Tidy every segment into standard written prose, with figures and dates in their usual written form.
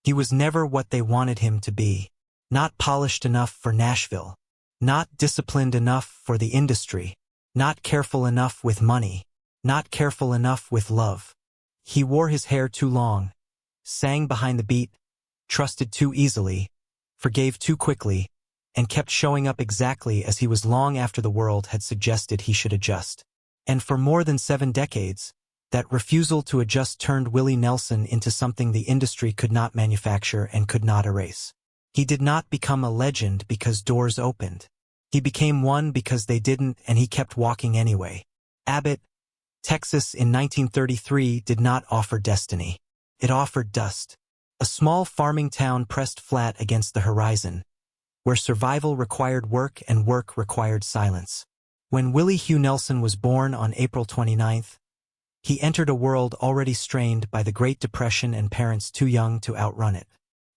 He was never what they wanted him to be. Not polished enough for Nashville. Not disciplined enough for the industry. Not careful enough with money. Not careful enough with love. He wore his hair too long, sang behind the beat, trusted too easily, forgave too quickly, and kept showing up exactly as he was long after the world had suggested he should adjust. And for more than 7 decades, that refusal to adjust turned Willie Nelson into something the industry could not manufacture and could not erase. He did not become a legend because doors opened. He became one because they didn't, and he kept walking anyway. Abbott, Texas in 1933 did not offer destiny. It offered dust. A small farming town pressed flat against the horizon, where survival required work and work required silence. When Willie Hugh Nelson was born on April 29th, he entered a world already strained by the Great Depression and parents too young to outrun it.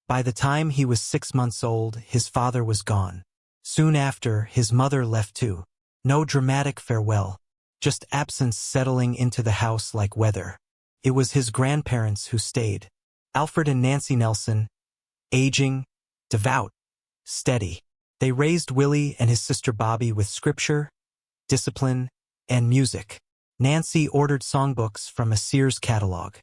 By the time he was 6 months old, his father was gone. Soon after, his mother left too. No dramatic farewell, just absence settling into the house like weather. It was his grandparents who stayed. Alfred and Nancy Nelson, aging, devout, steady. They raised Willie and his sister Bobby with scripture, discipline, and music. Nancy ordered songbooks from a Sears catalog.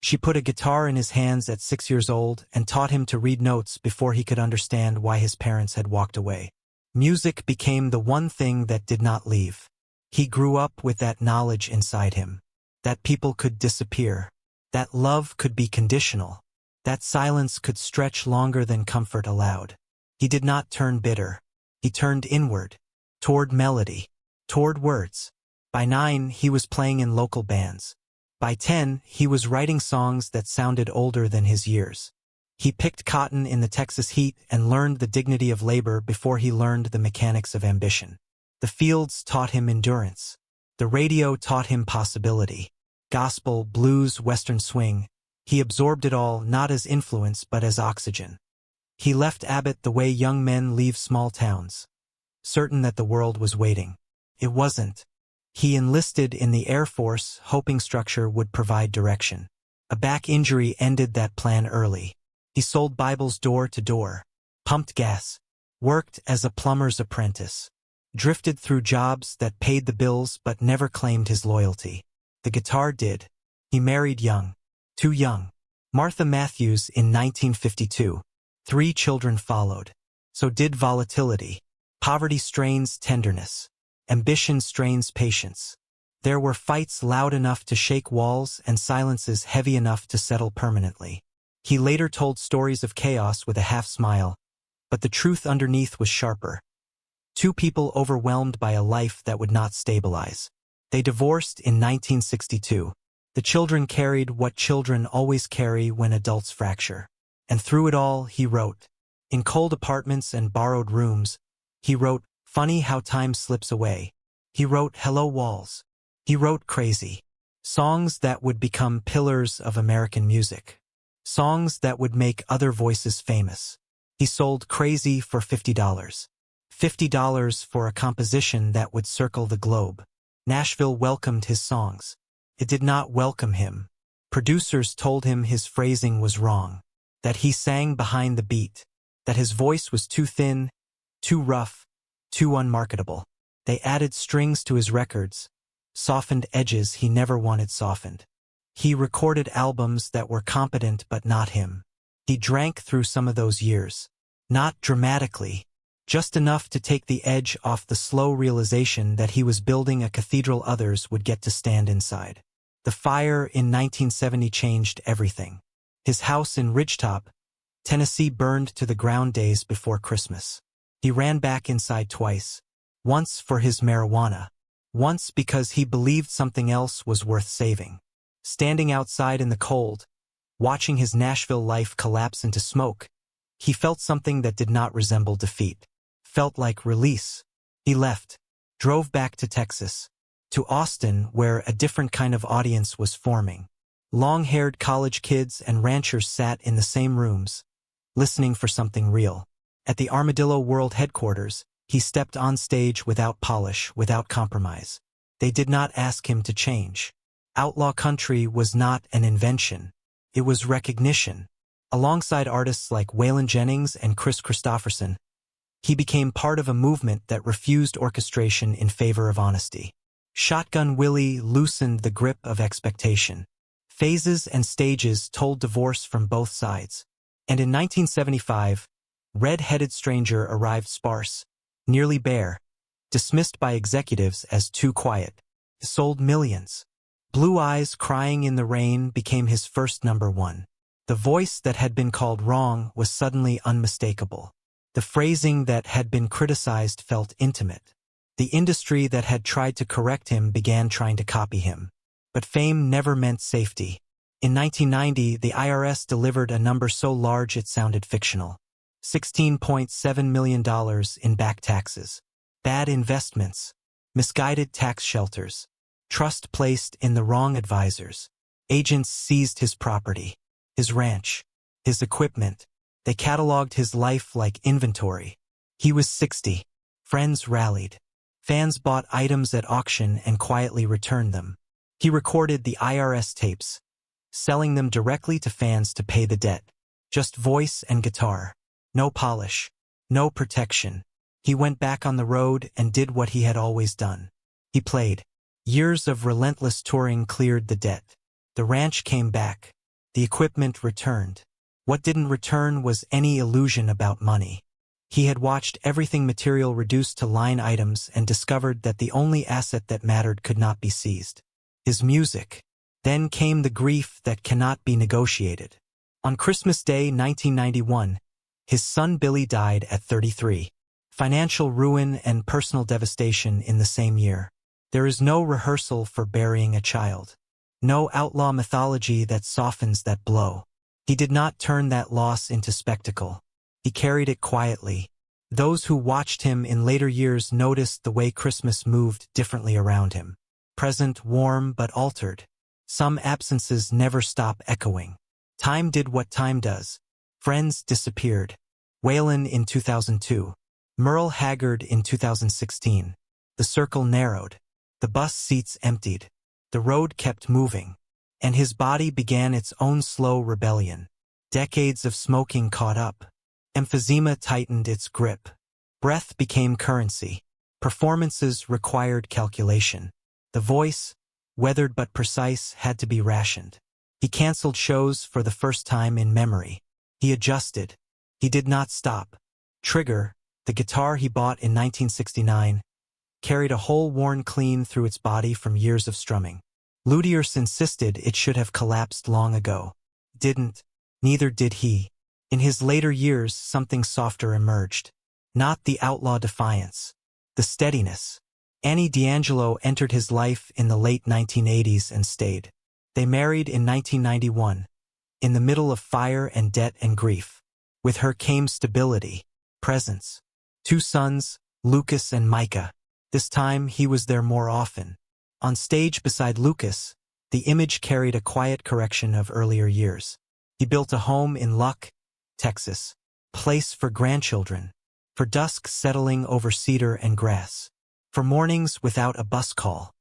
She put a guitar in his hands at 6 years old and taught him to read notes before he could understand why his parents had walked away. Music became the one thing that did not leave. He grew up with that knowledge inside him. That people could disappear. That love could be conditional. That silence could stretch longer than comfort allowed. He did not turn bitter. He turned inward, toward melody, toward words. By 9, he was playing in local bands. By 10, he was writing songs that sounded older than his years. He picked cotton in the Texas heat and learned the dignity of labor before he learned the mechanics of ambition. The fields taught him endurance. The radio taught him possibility. Gospel, blues, western swing. He absorbed it all not as influence but as oxygen. He left Abbott the way young men leave small towns, certain that the world was waiting. It wasn't. He enlisted in the Air Force, hoping structure would provide direction. A back injury ended that plan early. He sold Bibles door to door, pumped gas, worked as a plumber's apprentice, drifted through jobs that paid the bills but never claimed his loyalty. The guitar did. He married young, too young. Martha Matthews in 1952. 3 children followed. So did volatility. Poverty strains tenderness. Ambition strains patience. There were fights loud enough to shake walls and silences heavy enough to settle permanently. He later told stories of chaos with a half smile, but the truth underneath was sharper. 2 people overwhelmed by a life that would not stabilize. They divorced in 1962. The children carried what children always carry when adults fracture. And through it all, he wrote. In cold apartments and borrowed rooms, he wrote, "Funny how time slips away." He wrote "Hello Walls." He wrote "Crazy." Songs that would become pillars of American music. Songs that would make other voices famous. He sold "Crazy" for $50. $50 for a composition that would circle the globe. Nashville welcomed his songs. It did not welcome him. Producers told him his phrasing was wrong, that he sang behind the beat, that his voice was too thin, too rough, too unmarketable. They added strings to his records, softened edges he never wanted softened. He recorded albums that were competent but not him. He drank through some of those years. Not dramatically, just enough to take the edge off the slow realization that he was building a cathedral others would get to stand inside. The fire in 1970 changed everything. His house in Ridgetop, Tennessee burned to the ground days before Christmas. He ran back inside twice. Once for his marijuana. Once because he believed something else was worth saving. Standing outside in the cold, watching his Nashville life collapse into smoke, he felt something that did not resemble defeat. Felt like release. He left. Drove back to Texas. To Austin, where a different kind of audience was forming. Long-haired college kids and ranchers sat in the same rooms, listening for something real. At the Armadillo World headquarters, he stepped on stage without polish, without compromise. They did not ask him to change. Outlaw country was not an invention. It was recognition. Alongside artists like Waylon Jennings and Chris Christopherson, he became part of a movement that refused orchestration in favor of honesty. Shotgun Willie loosened the grip of expectation. Phases and stages told divorce from both sides. And in 1975, Red-Headed Stranger arrived sparse, nearly bare, dismissed by executives as too quiet. It sold millions. Blue Eyes Crying in the Rain became his first #1. The voice that had been called wrong was suddenly unmistakable. The phrasing that had been criticized felt intimate. The industry that had tried to correct him began trying to copy him. But fame never meant safety. In 1990, the IRS delivered a number so large it sounded fictional. $16.7 million in back taxes. Bad investments. Misguided tax shelters. Trust placed in the wrong advisors. Agents seized his property, his ranch, his equipment. They cataloged his life like inventory. He was 60. Friends rallied. Fans bought items at auction and quietly returned them. He recorded the IRS tapes, selling them directly to fans to pay the debt. Just voice and guitar. No polish. No protection. He went back on the road and did what he had always done. He played. Years of relentless touring cleared the debt. The ranch came back. The equipment returned. What didn't return was any illusion about money. He had watched everything material reduced to line items and discovered that the only asset that mattered could not be seized. His music. Then came the grief that cannot be negotiated. On Christmas Day 1991, his son Billy died at 33. Financial ruin and personal devastation in the same year. There is no rehearsal for burying a child. No outlaw mythology that softens that blow. He did not turn that loss into spectacle. He carried it quietly. Those who watched him in later years noticed the way Christmas moved differently around him. Present, warm, but altered. Some absences never stop echoing. Time did what time does. Friends disappeared. Waylon in 2002. Merle Haggard in 2016. The circle narrowed. The bus seats emptied. The road kept moving. And his body began its own slow rebellion. Decades of smoking caught up. Emphysema tightened its grip. Breath became currency. Performances required calculation. The voice, weathered but precise, had to be rationed. He canceled shows for the first time in memory. He adjusted. He did not stop. Trigger, the guitar he bought in 1969, carried a hole worn clean through its body from years of strumming. Luthiers insisted it should have collapsed long ago. Didn't. Neither did he. In his later years, something softer emerged. Not the outlaw defiance. The steadiness. Annie D'Angelo entered his life in the late 1980s and stayed. They married in 1991, in the middle of fire and debt and grief. With her came stability, presence. 2 sons, Lucas and Micah. This time he was there more often. On stage beside Lucas, the image carried a quiet correction of earlier years. He built a home in Luck, Texas. Place for grandchildren. For dusk settling over cedar and grass. For mornings without a bus call.